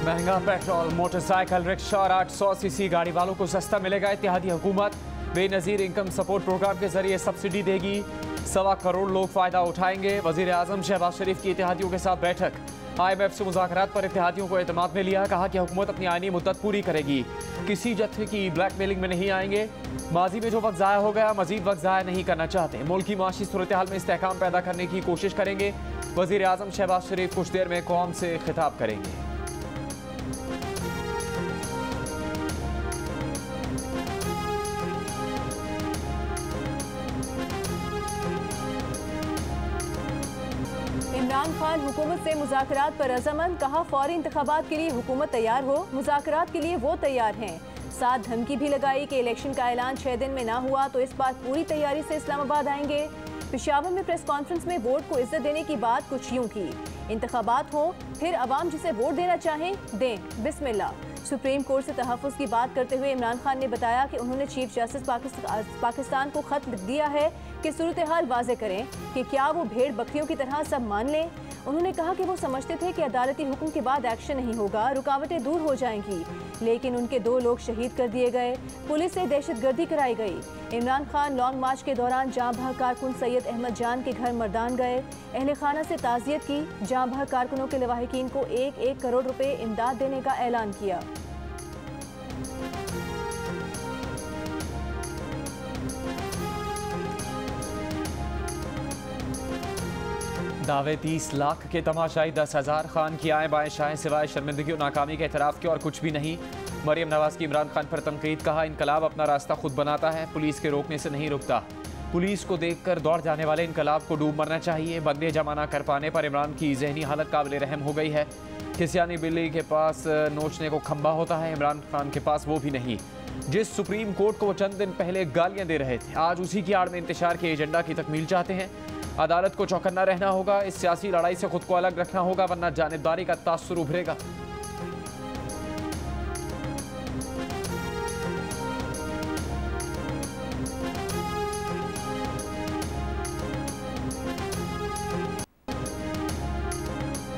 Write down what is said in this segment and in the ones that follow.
महंगा petrol, motorcycle, rickshaw और 800 CC गाड़ी वालों को सस्ता मिलेगा। इत्तेहादी हुकूमत बेनज़ीर इनकम सपोर्ट प्रोग्राम के जरिए सब्सिडी देगी। 1.25 करोड़ लोग फायदा उठाएंगे। वजीर आजम शहबाज शरीफ की इत्तेहादियों के साथ बैठक। IMF से मुज़ाकरात पर इत्तेहादियों को एतमाद में लिया। कहा कि हुकूमत अपनी आईनी मुद्दत पूरी करेगी, किसी जत्थे की ब्लैकमेलिंग में नहीं आएंगे। माजी में जो वक्त ज़ाया हो गया, मजीद वक्त ज़ाया नहीं करना चाहते। मुल्क की माशी सूरत हाल में इस्तेहकाम पैदा करने की कोशिश करेंगे। वजीर आजम शहबाज शरीफ कुछ देर में कौम से खिताब करेंगे। इमरान खान हुकूमत से मुज़ाकरात पर रज़ामंद। कहा फौरी इंतखाबात के लिए हुकूमत तैयार हो, मुज़ाकरात के लिए वो तैयार हैं। साथ धमकी भी लगाई कि इलेक्शन का ऐलान 6 दिन में ना हुआ तो इस बार पूरी तैयारी से इस्लामाबाद आएंगे। पेशावर में प्रेस कॉन्फ्रेंस में वोट को इज्जत देने की बात कुछ यूं की, इंतखाबात हो फिर अवाम जिसे वोट देना चाहें दें, बिस्मिल्लाह। सुप्रीम कोर्ट से तहफ़्फ़ुज़ की बात करते हुए इमरान खान ने बताया कि उन्होंने चीफ जस्टिस पाकिस्तान को खत लिख दिया है कि सूरत हाल वाज़े करें कि क्या वो भेड़ बकरियों की तरह सब मान लें। उन्होंने कहा कि वो समझते थे कि अदालती हुक्म के बाद एक्शन नहीं होगा, रुकावटें दूर हो जाएंगी, लेकिन उनके 2 लोग शहीद कर दिए गए, पुलिस से दहशतगर्दी कराई गई। इमरान खान लॉन्ग मार्च के दौरान जाँ बहक कारकुन सैयद अहमद जान के घर मर्दान गए, अहले खाना से ताज़ियत की। जाँ बहक कारकुनों के लवाहिकीन को 1-1 करोड़ रुपए इमदाद देने का ऐलान किया। दावे 30 लाख के तमाशाई 10,000। खान की आए बाएं शाएं सिवाय शर्मिंदगी और नाकामी के एतराफ़ के और कुछ भी नहीं। मरियम नवाज की इमरान खान पर तनकीद। कहा इनकलाब अपना रास्ता खुद बनाता है, पुलिस के रोकने से नहीं रुकता। पुलिस को देखकर दौड़ जाने वाले इनकलाब को डूब मरना चाहिए। बंदे जमा ना कर पाने पर इमरान की जहनी हालत काबिल रहम हो गई है। खिसियानी बिल्ली के पास नोचने को खंबा होता है, इमरान खान के पास वो भी नहीं। जिस सुप्रीम कोर्ट को वो चंद दिन पहले गालियां दे रहे थे, आज उसी की आड़ में इंतशार के एजेंडा की तकमील चाहते हैं। अदालत को चौकन्ना रहना होगा, इस सियासी लड़ाई से खुद को अलग रखना होगा, वरना जानिबदारी का तासुर उभरेगा।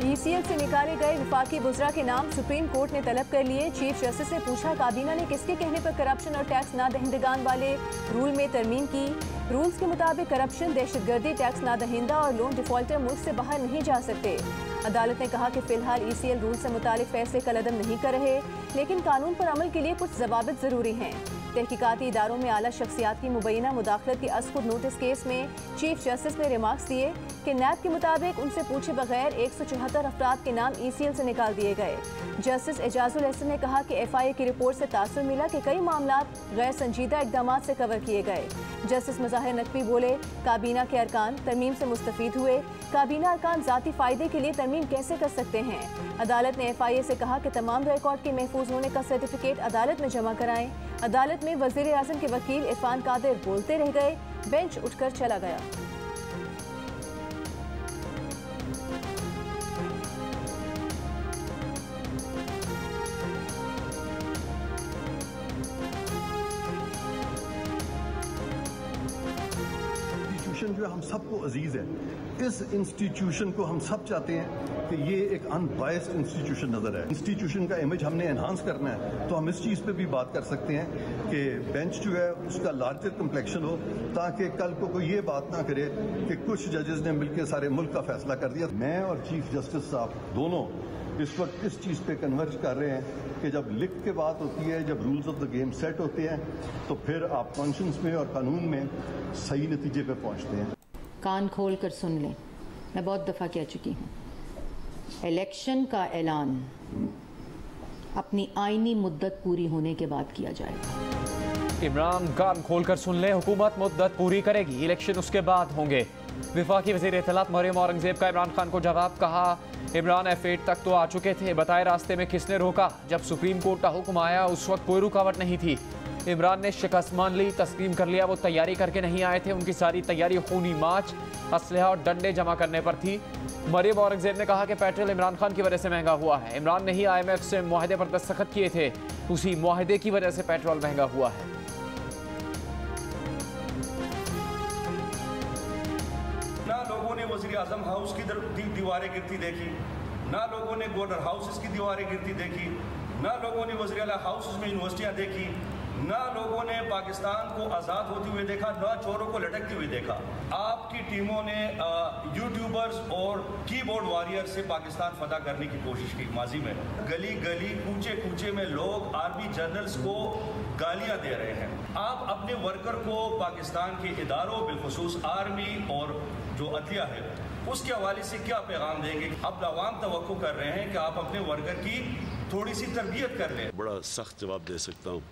ECL से निकाले गए वफाकी वुज़रा के नाम सुप्रीम कोर्ट ने तलब कर लिए। चीफ जस्टिस ने पूछा काबीना ने किसके कहने पर करप्शन और टैक्स ना दहिंदगान वाले रूल में तरमीम की। रूल्स के मुताबिक करप्शन, दहशतगर्दी, टैक्स ना दहिंदा और लोन डिफॉल्टर मुल्क से बाहर नहीं जा सकते। अदालत ने कहा कि फिलहाल ECL रूल से मुतालिक फैसले कलअदम नहीं कर रहे, लेकिन कानून पर अमल के लिए कुछ जवाबित ज़रूरी हैं। तहकीकाती इदारों में आला शख्सियात की मुबैना मुदाखलत के असखुद नोटिस केस में चीफ जस्टिस ने रिमार्क्स दिए कि नैब के मुताबिक उनसे पूछे बगैर 174 अफराद के नाम ECL से निकाल दिए गए। जस्टिस एजाजुल एहसन ने कहा कि FIA की रिपोर्ट से तासुर मिला कि कई मामला गैर संजीदा इकदाम से कवर किए गए। जस्टिस मज़ाहिर नकवी बोले काबीना के अरकान तरमीम से मुस्तफीद हुए। काबीना अरकान ज़ाती फ़ायदे के लिए तरमीम कैसे कर सकते हैं। अदालत ने FIA से कहा कि तमाम रिकॉर्ड के महफूज होने का सर्टिफिकेट अदालत में जमा कराएं। अदालत में वज़ीर आज़म के वकील इरफान कादिर बोलते रह गए, बेंच उठकर चला गया। जो हम सबको अजीज है, इस इंस्टीट्यूशन को हम सब चाहते हैं कि ये एक अनबायस्ड इंस्टीट्यूशन नजर है। इंस्टीट्यूशन का इमेज हमने एनहांस करना है, तो हम इस चीज पे भी बात कर सकते हैं कि बेंच जो है उसका लार्जर कम्प्लेक्शन हो, ताकि कल को कोई ये बात ना करे कि कुछ जजेस ने मिलकर सारे मुल्क का फैसला कर दिया। मैं और चीफ जस्टिस साहब दोनों इस वक्त इस चीज पे कन्वर्ज कर रहे हैं कि जब लिख के बात होती है, जब rules of the game set होते हैं, तो फिर आप कॉन्शियंस में और कानून में सही नतीजे पे पहुंचते हैं। कान खोल कर सुन लें, मैं बहुत दफ़ा कह चुकी हूँ, इलेक्शन का ऐलान अपनी आईनी मुद्दत पूरी होने के बाद किया जाएगा। इमरान कान खोल कर सुन ले, हुकूमत मुद्दत पूरी करेगी, इलेक्शन उसके बाद होंगे। विफाकी वज़ीर इत्तलात मरियम औरंगज़ेब का इमरान खान को जवाब। कहा इमरान F8 तक तो आ चुके थे, बताए रास्ते में किसने रोका। जब सुप्रीम कोर्ट का हुक्म आया उस वक्त कोई रुकावट नहीं थी। इमरान ने शिकस्त मान ली, तस्लीम कर लिया, वो तैयारी करके नहीं आए थे। उनकी सारी तैयारी खूनी मार्च, असलहा और डंडे जमा करने पर थी। मरियम औरंगज़ेब ने कहा कि पेट्रोल इमरान खान की वजह से महंगा हुआ है। इमरान ने ही IMF से मुआहदे पर दस्तखत किए थे, उसी मुआहदे की वजह से पेट्रोल महंगा हुआ है। लोगों ने वज़ीर आज़म हाउस की दीवारें गिरती देखी, ना लोगों ने गवर्नर हाउसेस की दीवारें गिरती देखी, ना लोगों ने वज़ीर आला हाउसेस में यूनिवर्सिटियाँ देखी, ना लोगों ने पाकिस्तान को आज़ाद होते हुए देखा, ना चोरों को लटकते हुए देखा। आपकी टीमों ने यूट्यूबर्स और कीबोर्ड वॉरियर से पाकिस्तान फतह करने की कोशिश की। माजी में गली गली कूचे कूचे में लोग आर्मी जनरल्स को गालियां दे रहे हैं। आप अपने वर्कर को पाकिस्तान के इदारों बिलखुसूस आर्मी और जो अदलिया है उसके हवाले से क्या पैगाम देंगे? अब अवाम तवक्को कर रहे हैं कि आप अपने वर्कर की थोड़ी सी तरबियत कर लें। बड़ा सख्त जवाब दे सकता हूँ,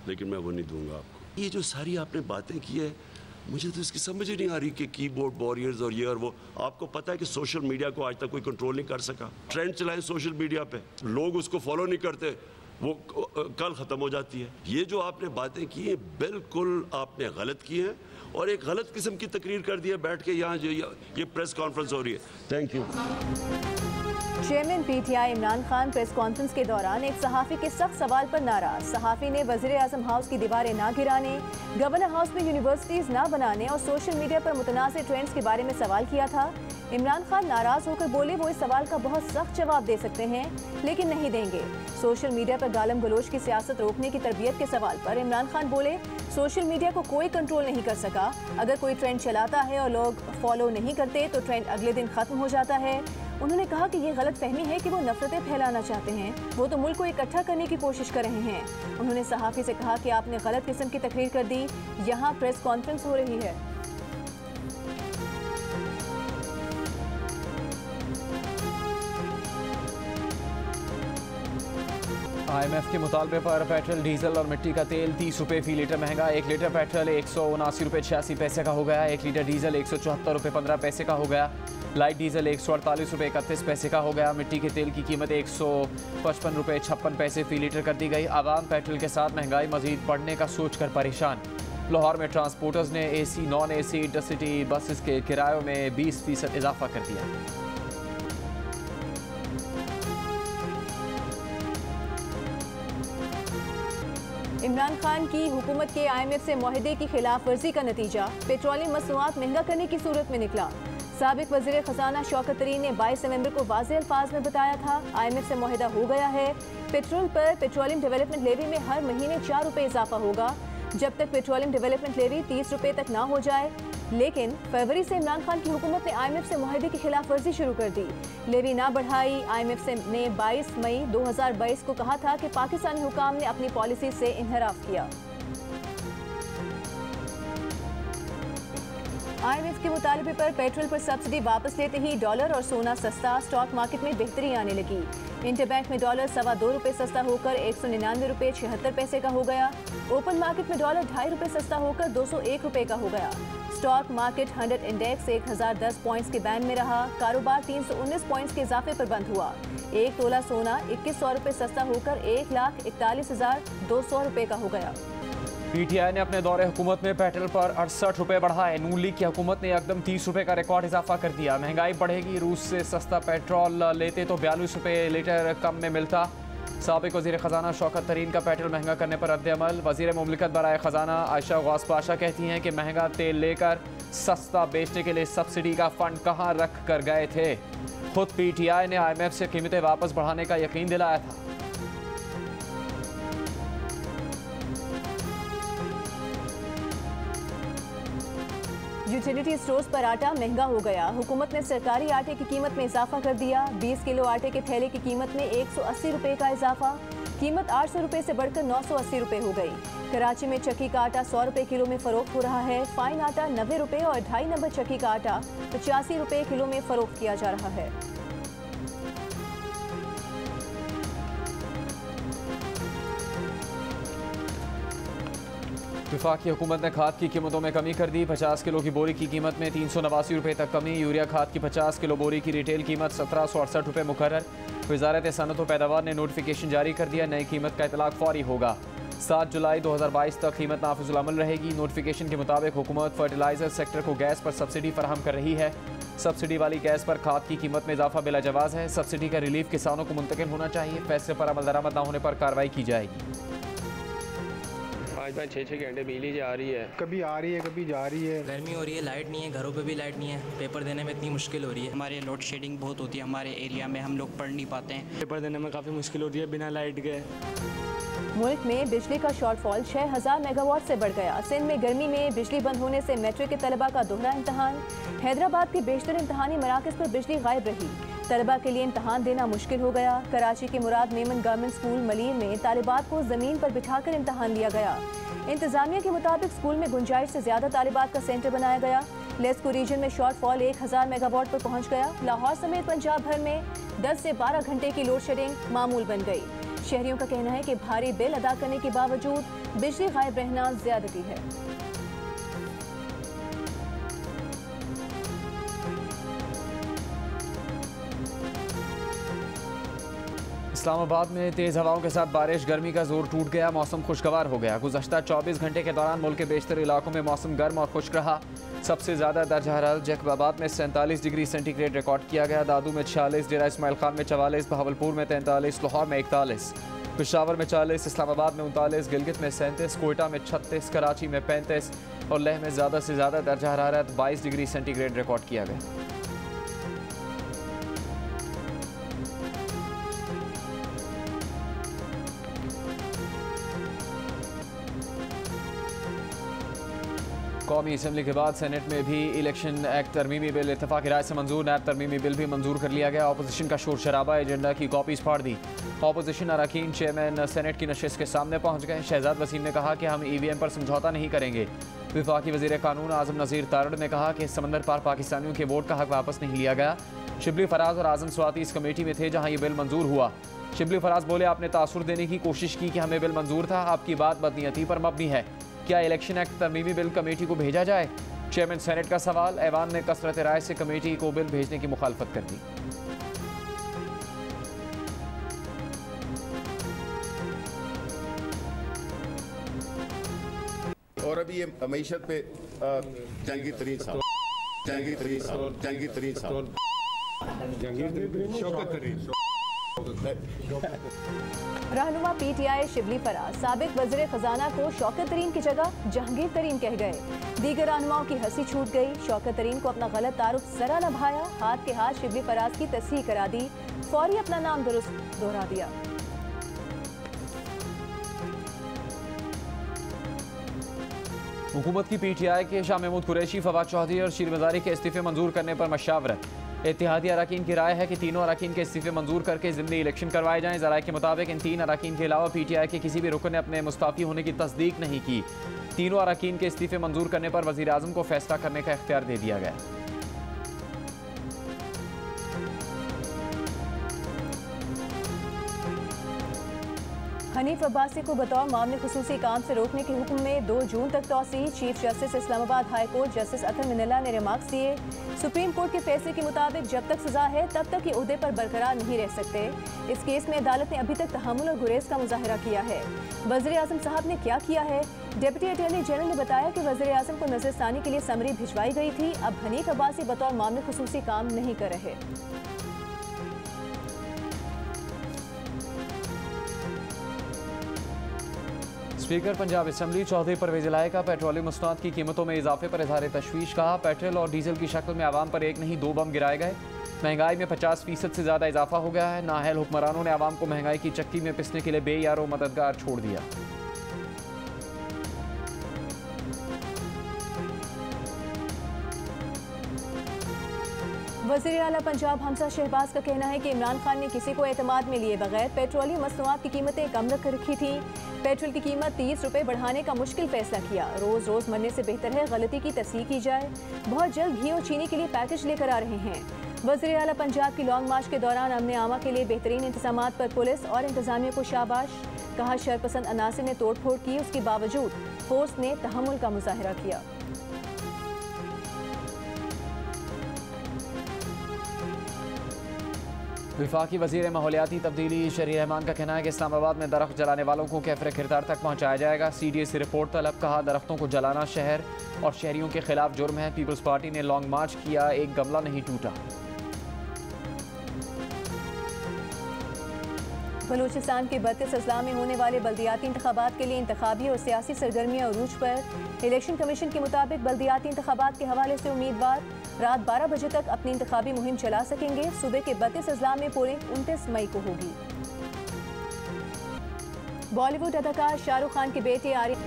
लेकिन मैं वो नहीं दूंगा आपको। ये जो सारी आपने बातें की है, मुझे तो इसकी समझ ही नहीं आ रही कि कीबोर्ड वॉरियर्स और ये और वो। आपको पता है कि सोशल मीडिया को आज तक कोई कंट्रोल नहीं कर सका। ट्रेंड चलाएं सोशल मीडिया पे, लोग उसको फॉलो नहीं करते, वो कल ख़त्म हो जाती है। ये जो आपने बातें की हैं बिल्कुल आपने गलत की हैं और एक गलत किस्म की तकरीर कर दी है बैठ के यहाँ जो ये प्रेस कॉन्फ्रेंस हो रही है। Thank you. Chairman PTI Imran Khan press conference के दौरान एक सहाफ़ी के सख्त सवाल पर नाराज। सहाफ़ी ने वज़ीर आज़म हाउस की दीवारें ना गिराने, गवर्नर हाउस में यूनिवर्सिटीज़ ना बनाने और सोशल मीडिया पर मुतनाज़िर ट्रेंड्स के बारे में सवाल किया था। इमरान खान नाराज होकर बोले वो इस सवाल का बहुत सख्त जवाब दे सकते हैं, लेकिन नहीं देंगे। सोशल मीडिया पर गालम गलोच की सियासत रोकने की तरबियत के सवाल पर इमरान खान बोले सोशल मीडिया को कोई कंट्रोल नहीं कर सका। अगर कोई ट्रेंड चलाता है और लोग फॉलो नहीं करते तो ट्रेंड अगले दिन खत्म हो जाता है। उन्होंने कहा कि ये गलत फहमी है कि वो नफरतें फैलाना चाहते हैं, वो तो मुल्क को इकट्ठा करने की कोशिश कर रहे हैं। उन्होंने सहाफ़ी से कहा कि आपने गलत किस्म की तकरीर कर दी, यहाँ प्रेस कॉन्फ्रेंस हो रही है। IMF के मुतालबे पर पेट्रोल, डीजल और मिट्टी का तेल 30 रुपये फी लीटर महंगा। 1 लीटर पेट्रोल 179 रुपये 86 पैसे का हो गया। 1 लीटर डीजल 174 रुपये 15 पैसे का हो गया। लाइट डीजल 148 रुपये 31 पैसे का हो गया। मिट्टी के तेल की कीमत 155 रुपये 56 पैसे फी लीटर कर दी गई। आवाम पेट्रोल के साथ महंगाई मजीद बढ़ने का सोच कर परेशान। लाहौर में ट्रांसपोर्टर्स ने AC non AC intercity buses के किरायों में 20% इजाफा कर दिया। इमरान खान की हुकूमत के IMF से मुआहदे की खिलाफ वर्जी का नतीजा पेट्रोलियम मसनूआत महंगा करने की सूरत में निकला। साबिक वज़ीर ख़जाना शौकत तरीन ने 22 नवंबर को वाज़ेह अल्फाज में बताया था IMF से मुआहदा हो गया है। पेट्रोल पर पेट्रोलियम डेवलपमेंट लेवी में हर महीने 4 रुपये इजाफा होगा जब तक पेट्रोलियम डेवलपमेंट लेवी 30 रुपये तक ना हो जाए। लेकिन फरवरी से इमरान खान की हुकूमत ने IMF से मुआहदे की खिलाफ वर्जी शुरू कर दी। लेवी ना बढ़ाई। IMF ने 22 मई 2022 को कहा था कि पाकिस्तानी हुकाम ने अपनी पॉलिसी से इन्हराफ किया। IMF के मुतालबे पर पेट्रोल पर सब्सिडी वापस लेते ही डॉलर और सोना सस्ता। स्टॉक मार्केट में बेहतरी आने लगी। इंटरबैंक में डॉलर 2.25 रुपये सस्ता होकर 199 रुपये 76 पैसे का हो गया। ओपन मार्केट में डॉलर 2.5 रुपये सस्ता होकर 201 रुपये का हो गया। स्टॉक मार्केट 100 इंडेक्स 1010 पॉइंट्स के बैंड में रहा। कारोबार 319 पॉइंट्स के इजाफे पर बंद हुआ। 1 तोला सोना 2100 रुपये सस्ता होकर 1,41,200 रुपये का हो गया। PTI ने अपने दौरे हुकूमत में पेट्रोल पर 68 रुपये बढ़ाए। नून लीग की हुकूमत ने एकदम 30 रुपये का रिकॉर्ड इजाफा कर दिया। महंगाई बढ़ेगी। रूस से सस्ता पेट्रोल लेते तो 42 रुपये लीटर कम में मिलता। साबिक वज़ीर ख़जाना शौकत तरीन का पेट्रोल महंगा करने पर रद्द-ए-अमल। वज़ीर मुमलिकत बराए ख़जाना आयशा गौस पाशा कहती हैं कि महंगा तेल लेकर सस्ता बेचने के लिए सब्सिडी का फ़ंड कहाँ रख कर गए थे। खुद PTI ने IMF से कीमतें वापस बढ़ाने का यकीन दिलाया था। यूटिलिटी स्टोर्स पर आटा महंगा हो गया। हुकूमत ने सरकारी आटे की कीमत में इजाफा कर दिया। 20 किलो आटे के थैले की कीमत में 180 रुपये का इजाफा। कीमत 800 रुपये से बढ़कर 980 रुपये हो गई। कराची में चक्की का आटा 100 रुपये किलो में फरोख्त हो रहा है। फाइन आटा 90 रुपये और 2.5 नंबर चक्की का आटा 85 रुपये किलो में फरोख्त किया जा रहा है। वफाकी हुकूमत ने खाद की कीमतों में कमी कर दी। 50 किलो की बोरी की कीमत में 389 रुपये तक कमी। यूरिया खाद की 50 किलो बोरी की रिटेल कीमत 1768 रुपये मुकर्रर। वज़ारत सनअत व पैदावार ने नोटिफिकेशन जारी कर दिया। नई कीमत का इतलाक फौरी होगा। 7 जुलाई 2022 तक कीमत नाफिजुल अमल रहेगी। नोटिफिकेशन के मुताबिक हुकूमत फर्टिलाइजर सेक्टर को गैस पर सब्सिडी फराहम कर रही है। सब्सिडी वाली गैस पर खाद की कीमत में इजाफा बिला जवाज़ है। सब्सिडी का रिलीफ किसानों को मुंतकिल होना चाहिए। फैसले पर अमल दरामद न होने पर कार्रवाई की जाएगी। 5-5, 6-6 घंटे बिजली जा रही है, कभी आ रही है कभी जा रही है। गर्मी हो रही है, लाइट नहीं है, घरों पे भी लाइट नहीं है, पेपर देने में इतनी मुश्किल हो रही है। हमारे लोड शेडिंग बहुत होती है, हमारे एरिया में हम लोग पढ़ नहीं पाते हैं, पेपर देने में काफ़ी मुश्किल होती है बिना लाइट के। मुल्क में बिजली का शॉर्टफॉल 6000 मेगावाट से बढ़ गया। सिंध में गर्मी में बिजली बंद होने से मैट्रिक के तलबा का दोहरा इम्तहान। हैदराबाद के बेशतर इम्तहानी मराकज़ पर बिजली गायब रही, तलबा के लिए इम्तहान देना मुश्किल हो गया। कराची के मुराद मेमन गवर्नमेंट स्कूल मलीर में तालिबात को ज़मीन पर बिठाकर इम्तहान लिया गया। इंतजामिया के मुताबिक स्कूल में गुंजाइश से ज़्यादा तालिबात का सेंटर बनाया गया। लेस्को रीजन में शॉर्टफॉल 1000 मेगावाट पर पहुँच गया। लाहौर समेत पंजाब भर में 10 से 12 घंटे की लोड शेडिंग मामूल बन गई। शहरियों का कहना है कि भारी बिल अदा करने के बावजूद बिजली गायब रहना ज्यादती है। इस्लामाबाद में तेज़ हवाओं के साथ बारिश, गर्मी का जोर टूट गया, मौसम खुशगवार हो गया। गुज़श्ता 24 घंटे के दौरान मुल्क के बेशतर इलाकों में मौसम गर्म और खुश्क रहा। सबसे ज़्यादा दर्जा हरारत जैकबाबाद में 47 डिग्री सेंटीग्रेड रिकॉर्ड किया गया, दादू में 46, डेरा इस्माइल खान में 44, बहावलपुर में 43, लाहौर में 41, पेशावर में 40, इस्लामाबाद में 39, गिलगित में 37, कोयटा में 36, कराची में 35 और लेह में ज़्यादा से ज़्यादा दर्जा हरारत 22 डिग्री सेंटीग्रेड रिकॉर्ड किया गया। कौमी असम्बली के बाद सेनेट में भी इलेक्शन एक्ट तरमीमी बिल इत्तेफाक राय से मंजूर। नैब तरमीमी बिल भी मंजूर कर लिया गया। अपोजिशन का शोर शराबा, एजेंडा की कॉपीज फाड़ दी। अपोजिशन अरकान चेयरमैन सेनेट की नशिस्त के सामने पहुंच गए। शहजाद वसीम ने कहा कि हम EVM पर समझौता नहीं करेंगे। वफाकी वज़ीर कानून आज़म नज़ीर तारड़ ने कहा कि समंदर पार पाकिस्तानियों के वोट का हक वापस नहीं लिया गया। शिबली फराज और आज़म स्वाति इस कमेटी में थे जहाँ ये बिल मंजूर हुआ। शिबली फराज बोले, आपने तासुर देने की कोशिश की कि हमें बिल मंजूर था, आपकी बात बदनीयती पर मबनी है। क्या इलेक्शन एक्ट तरमीमी बिल कमेटी को भेजा जाए? चेयरमैन सेनेट का सवाल। ऐवान ने कसरत राय से कमेटी को बिल भेजने की मुखालफत कर दी। और अभी ये मईशत पे जहांगीर साहब रहनुमा PTI शिबली फराज साबिक वज़ीर खजाना को शौकत तरीन की जगह जहांगीर तरीन कह गए। दीगर रहनुमाओं की हंसी छूट गई। शौकत तरीन को अपना गलत तारुफ जरा न भाया, हाथ के हाथ शिबली फराज की तस्हीह करा दी, फौरी अपना नाम दुरुस्त दोहरा दिया। हुकूमत की PTI के शाह महमूद कुरैशी, फवाद चौधरी और शीर मज़ारी के इस्तीफे मंजूर करने पर मशावरत। इत्तेहादी अरकान की राय है कि तीनों अरकान के इस्तीफे मंजूर करके ज़िमनी इलेक्शन करवाए जाएं। ज़राए के मुताबिक इन 3 अरकान के अलावा PTI के किसी भी रुकन ने अपने मुस्ताफ़ी होने की तस्दीक नहीं की। तीनों अरकान के इस्तीफे मंजूर करने पर वज़ीर आज़म को फैसला करने का इख्तियार दे दिया गया। हनीफ अब्बासी को बतौर मामले खुसूसी काम से रोकने के हुक्म में 2 जून तक तौसीह। Chief justice Islamabad high court justice Athar Minallah ने रिमार्क्स दिए। सुप्रीम कोर्ट के फैसले के मुताबिक जब तक सजा है तब तक ये ओहदे पर बरकरार नहीं रह सकते। इस केस में अदालत ने अभी तक तहम्मुल और गुरेज का मुजाहरा किया है। वज़ीर आज़म साहब ने क्या किया है? डिप्टी अटॉर्नी जनरल ने बताया कि वज़ीर आज़म को नज़रसानी के लिए समरी भिजवाई गई थी। अब हनीफ अब्बासी बतौर मामले खुसूसी काम नहीं कर रहे। स्पीकर पंजाब असम्बली चौधरी परवेज़ इलाही का पेट्रोलियम मसनूआत की कीमतों में इजाफे पर इजहार तशवीश। कहा, पेट्रोल और डीजल की शक्ल में आवाम पर एक नहीं 2 बम गिराए गए। महंगाई में 50% से ज़्यादा इजाफा हो गया है। नाअहल हुक्मरानों ने आवाम को महंगाई की चक्की में पिसने के लिए बेयारो मददगार छोड़ दिया। वज़ीर आला पंजाब हमजा शहबाज का कहना है कि इमरान खान ने किसी को एतमाद में लिए बगैर पेट्रोलियम मसनूआत की कीमतें कम रख रखी थी। पेट्रोल की कीमत 30 रुपये बढ़ाने का मुश्किल फैसला किया। रोज़ रोज़ मरने से बेहतर है गलती की तस्हीह की जाए। बहुत जल्द घी और चीनी के लिए पैकेज लेकर आ रहे हैं। वज़ीर आला पंजाब की लॉन्ग मार्च के दौरान अमन आमा के लिए बेहतरीन इंतजामात पर पुलिस और इंतजामिया को शाबाश। कहा, शरपसंद अनासिर ने तोड़ फोड़ की, उसके बावजूद फोर्स ने तहम्मुल का मुजाहरा किया। वफाकी वज़ीर माहौलियाती तब्दीली शरीर रहमान का कहना है कि इस्लामाबाद में दरख्त जलाने वालों को कैफरे किरदार तक पहुँचाया जाएगा। CDA से रिपोर्ट तलब। कहा, दरख्तों को जलाना शहर और शहरियों के खिलाफ जुर्म है। पीपल्स पार्टी ने लॉन्ग मार्च किया, एक गमला नहीं टूटा। बलूचिस्तान के 32 अजला में होने वाले बल्दियाती इंतखाबात के लिए इंतखाबी और सियासी सरगर्मियाँ अरूज पर। इलेक्शन कमीशन के मुताबिक बल्दियाती इंतखाबात के हवाले से उम्मीदवार रात 12 बजे तक अपनी इंतखाबी मुहिम चला सकेंगे। सुबह के 32 अजला में पोलिंग 29 मई को होगी। बॉलीवुड अदाकार शाहरुख खान के बेटे आर्यन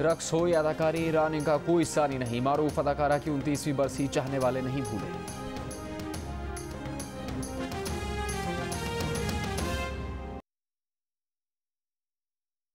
रक्स हो या अदाकारी, ईरान इनका कोई सानी नहीं। मारूफ अदाकारा की 29वीं बरसी चाहने वाले नहीं भूले।